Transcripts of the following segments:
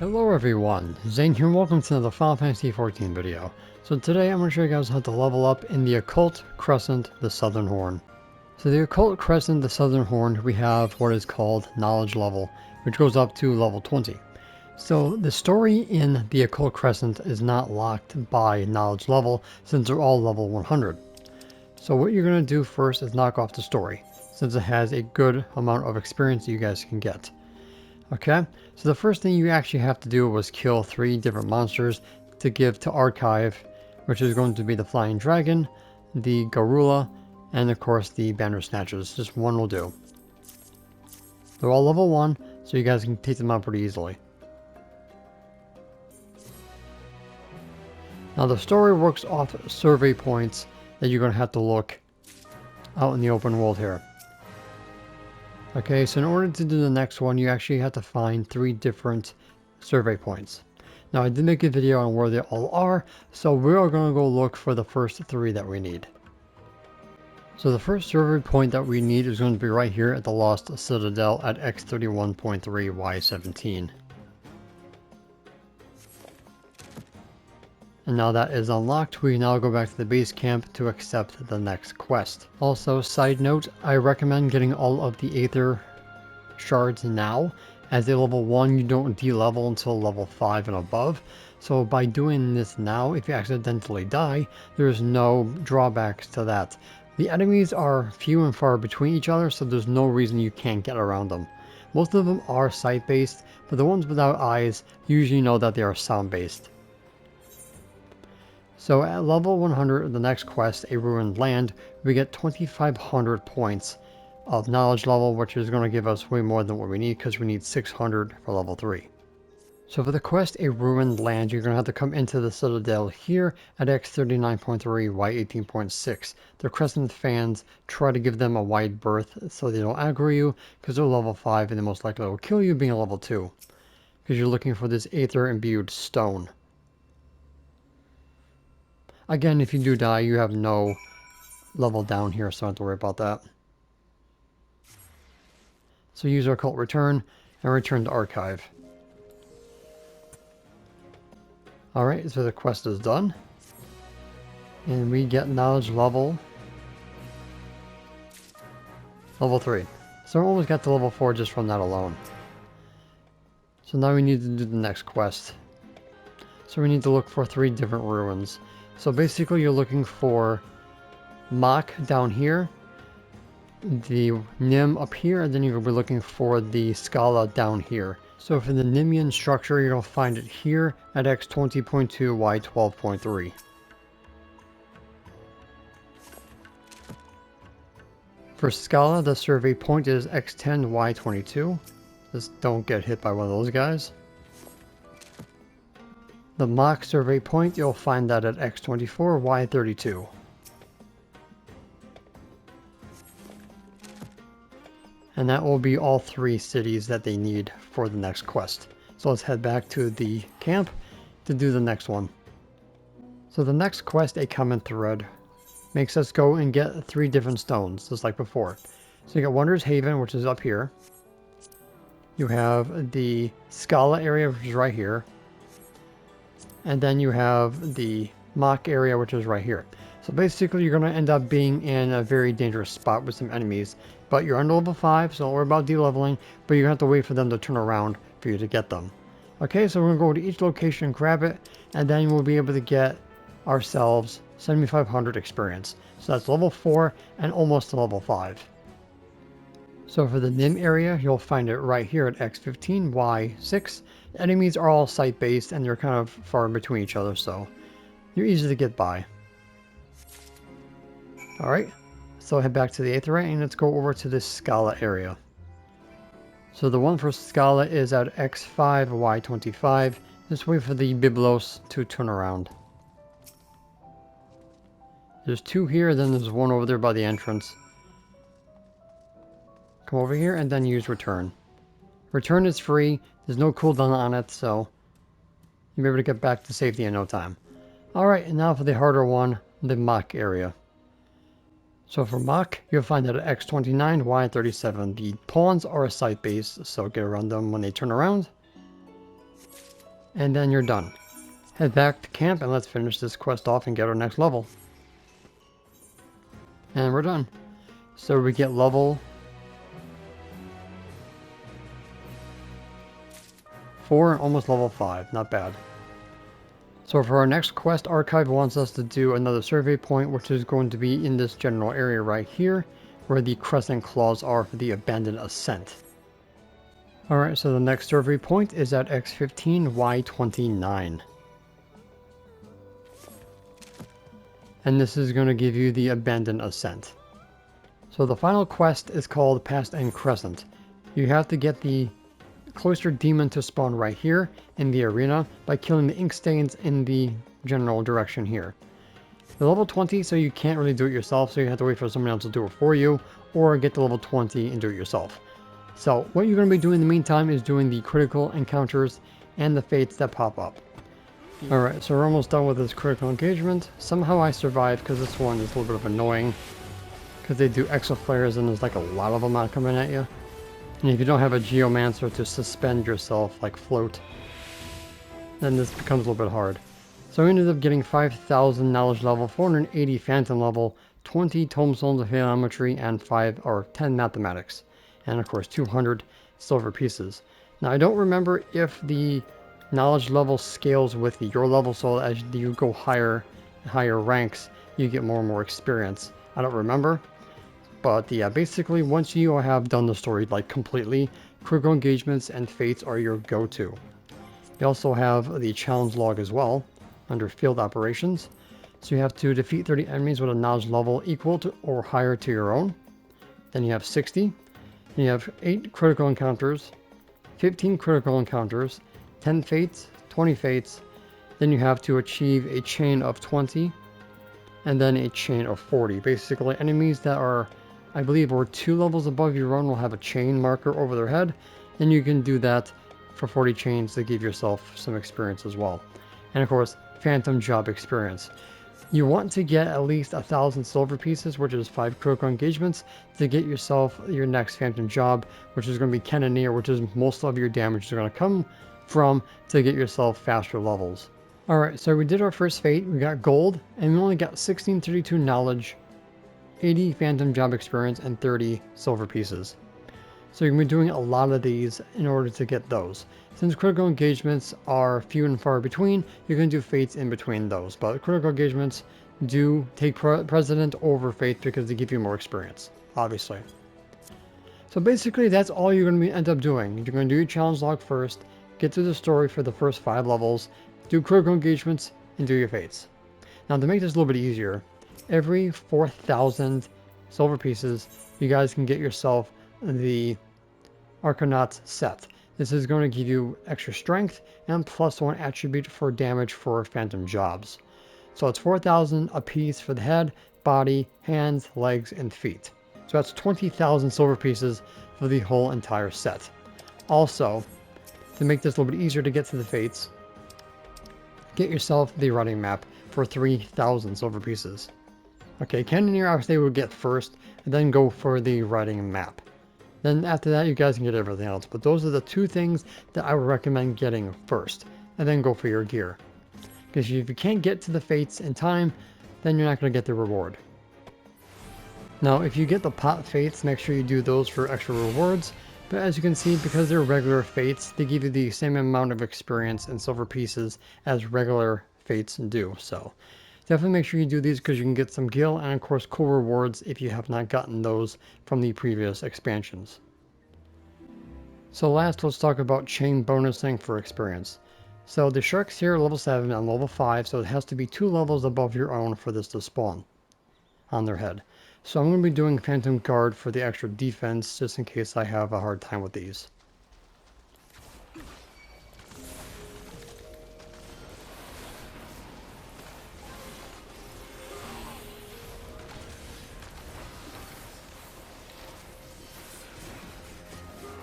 Hello everyone, Zane here and welcome to another Final Fantasy XIV video. So today I'm going to show you guys how to level up in the occult crescent, the Southern Horn. So the occult crescent, the Southern Horn, we have what is called knowledge level, which goes up to level 20. So the story in the occult crescent is not locked by knowledge level since they're all level 100. So what you're going to do first is knock off the story, since it has a good amount of experience that you guys can get. Okay, so the first thing you actually have to do was kill 3 different monsters to give to Archive, which is going to be the Flying Dragon, the Garula, and of course the Banner Snatchers. Just one will do. They're all level 1, so you guys can take them out pretty easily. Now the story works off survey points that you're going to have to look out in the open world here. Okay, so in order to do the next one, you actually have to find 3 different survey points. Now, I did make a video on where they all are, so we're going to go look for the first 3 that we need. So the first survey point that we need is going to be right here at the Lost Citadel at X31.3Y17. And now that is unlocked, we now go back to the base camp to accept the next quest. Also, side note, I recommend getting all of the aether shards now. As a level 1, you don't de-level until level 5 and above. So by doing this now, if you accidentally die, there's no drawbacks to that. The enemies are few and far between each other, so there's no reason you can't get around them. Most of them are sight-based, but the ones without eyes, you usually know that they are sound-based. So at level 100 of the next quest, A Ruined Land, we get 2,500 points of knowledge level, which is going to give us way more than what we need because we need 600 for level 3. So for the quest A Ruined Land, you're going to have to come into the Citadel here at X39.3Y18.6. The Crescent fans, try to give them a wide berth so they don't aggro you because they're level 5 and they most likely will kill you being a level 2 because you're looking for this aether imbued stone. Again, if you do die, you have no level down here, so I don't have to worry about that. So use our occult return and return to Archive. Alright, so the quest is done. And we get knowledge level 3. So we almost got to level 4 just from that alone. So now we need to do the next quest. So we need to look for 3 different ruins. So basically you're looking for Mach down here, the Nim up here, and then you're going to be looking for the Scala down here. So for the Nimian structure, you're going to find it here at X20.2Y12.3. For Scala, the survey point is X10Y22. Just don't get hit by one of those guys. The Mach survey point, you'll find that at X24Y32. And that will be all 3 cities that they need for the next quest. So let's head back to the camp to do the next one. So the next quest, A Common Thread, makes us go and get 3 different stones, just like before. So you got Wonders Haven, which is up here. You have the Scala area, which is right here. And then you have the Mach area, which is right here. So basically, you're going to end up being in a very dangerous spot with some enemies. But you're under level 5, so don't worry about de-leveling. But you're going to have to wait for them to turn around for you to get them. Okay, so we're going to go to each location, grab it, and then we'll be able to get ourselves 7,500 experience. So that's level 4 and almost to level 5. So for the Nim area, you'll find it right here at X15Y6. The enemies are all sight-based and they're kind of far in between each other, so you're easy to get by. Alright, so head back to the Aetherite and let's go over to this Scala area. So the one for Scala is at X5Y25. Just wait for the Byblos to turn around. There's 2 here, then there's 1 over there by the entrance. Come over here and then use return. Return is free, there's no cooldown on it, so you'll be able to get back to safety in no time. Alright, and now for the harder one, the Mach area. So for Mach, you'll find that at X29Y37. The pawns are sight-based, so get around them when they turn around. and then you're done. Head back to camp and let's finish this quest off and get our next level. And we're done. So we get level 4, almost level 5, not bad. So for our next quest, Archive wants us to do another survey point, which is going to be in this general area right here, where the crescent claws are for the abandoned ascent. Alright, so the next survey point is at X15Y29. And this is going to give you the abandoned ascent. So the final quest is called Past End Crescent. You have to get the cloister demon to spawn right here in the arena by killing the ink stains in the general direction here. They're level 20, so you can't really do it yourself, so you have to wait for someone else to do it for you, or get to level 20 and do it yourself. So what you're going to be doing in the meantime is doing the critical encounters and the fates that pop up. Alright, so we're almost done with this critical engagement. Somehow I survived because this one is a little bit of annoying. Because they do extra flares and there's like a lot of them out coming at you. And if you don't have a geomancer to suspend yourself, like float, then this becomes a little bit hard. So I ended up getting 5,000 knowledge level, 480 phantom level, 20 tomestones of geometry, and 10 mathematics. And of course 200 silver pieces. Now I don't remember if the knowledge level scales with your level, so as you go higher ranks, you get more and more experience. I don't remember, but yeah, basically once you have done the story like completely, critical engagements and fates are your go-to. You also have the challenge log as well under field operations. So you have to defeat 30 enemies with a knowledge level equal to or higher to your own. Then you have 60. Then you have 8 critical encounters, 15 critical encounters, 10 fates, 20 fates, then you have to achieve a chain of 20, and then a chain of 40. Basically, enemies that are, I believe, or 2 levels above your own will have a chain marker over their head, and you can do that for 40 chains to give yourself some experience as well. And of course, phantom job experience. You want to get at least 1,000 silver pieces, which is 5 critical engagements, to get yourself your next phantom job, which is going to be Cannoneer, which is most of your damage is going to come from to get yourself faster levels. Alright, so we did our first fate, we got gold, and we only got 1632 knowledge, 80 phantom job experience, and 30 silver pieces. So you're going to be doing a lot of these in order to get those. Since critical engagements are few and far between, you're going to do fates in between those. But critical engagements do take precedent over fates because they give you more experience, obviously. So basically that's all you're going to end up doing. You're going to do your challenge log first, get through the story for the first 5 levels, do critical engagements, and do your fates. Now to make this a little bit easier, every 4,000 silver pieces, you guys can get yourself the Arcanaut set. This is going to give you extra strength and +1 attribute for damage for phantom jobs. So it's 4,000 a piece for the head, body, hands, legs, and feet. So that's 20,000 silver pieces for the whole entire set. Also, to make this a little bit easier to get to the fates, get yourself the running map for 3,000 silver pieces. Okay, Cannoneer I would say would get first, and then go for the writing map. Then after that, you guys can get everything else. But those are the 2 things that I would recommend getting first, and then go for your gear. Because if you can't get to the fates in time, then you're not going to get the reward. Now, if you get the pot fates, make sure you do those for extra rewards. But as you can see, because they're regular fates, they give you the same amount of experience and silver pieces as regular fates do. So definitely make sure you do these because you can get some gil and of course cool rewards if you have not gotten those from the previous expansions. So last, let's talk about chain bonusing for experience. So the sharks here are level 7 and level 5, so it has to be 2 levels above your own for this to spawn on their head. So I'm going to be doing Phantom Guard for the extra defense just in case I have a hard time with these.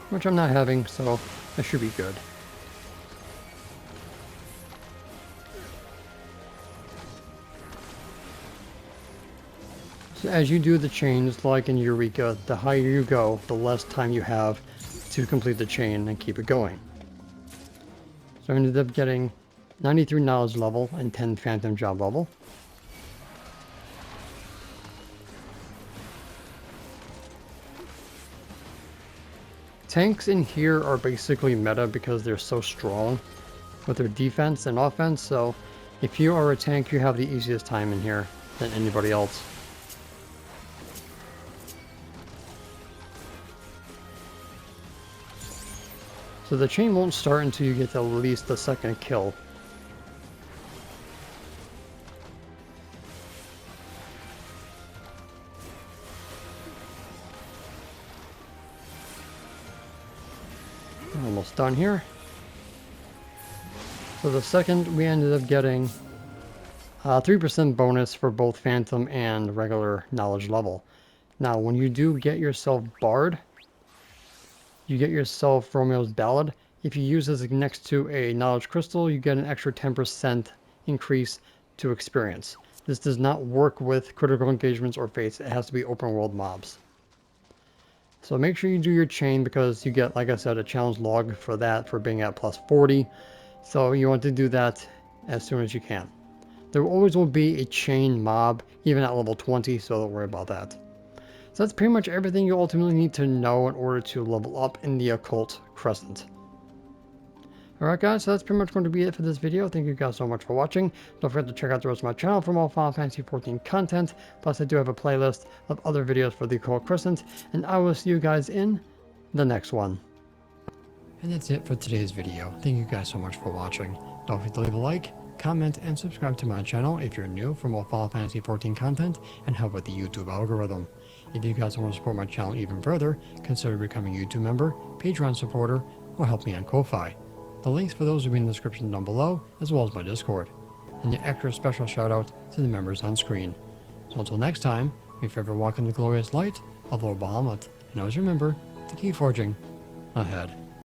Which I'm not having, so that should be good. So as you do the chains, like in Eureka, the higher you go, the less time you have to complete the chain and keep it going. So So I ended up getting 93 knowledge level and 10 phantom job level. Tanks in here are basically meta because they're so strong with their defense and offense, so if you are a tank, you have the easiest time in here than anybody else. So the chain won't start until you get at least the second kill. Almost done here. So the second, we ended up getting 3% bonus for both Phantom and regular knowledge level. Now, when you do get yourself Bard, you get yourself Romeo's Ballad. If you use this next to a knowledge crystal, you get an extra 10% increase to experience. This does not work with critical engagements or fates. It has to be open world mobs. So make sure you do your chain because you get, like I said, a challenge log for that for being at plus 40. So you want to do that as soon as you can. There always will be a chain mob, even at level 20, so don't worry about that. So that's pretty much everything you ultimately need to know in order to level up in the occult crescent. Alright guys, so that's pretty much going to be it for this video. Thank you guys so much for watching. Don't forget to check out the rest of my channel for more Final Fantasy XIV content. Plus I do have a playlist of other videos for the occult crescent. And I will see you guys in the next one. And that's it for today's video. Thank you guys so much for watching. Don't forget to leave a like, comment, and subscribe to my channel if you're new for more Final Fantasy XIV content and help with the YouTube algorithm. If you guys want to support my channel even further, consider becoming a YouTube member, Patreon supporter, or help me on Ko-Fi. The links for those will be in the description down below, as well as my Discord. And the extra special shout out to the members on screen. So until next time, may you forever walk in the glorious light of Lord Bahamut, and always remember to keep forging ahead.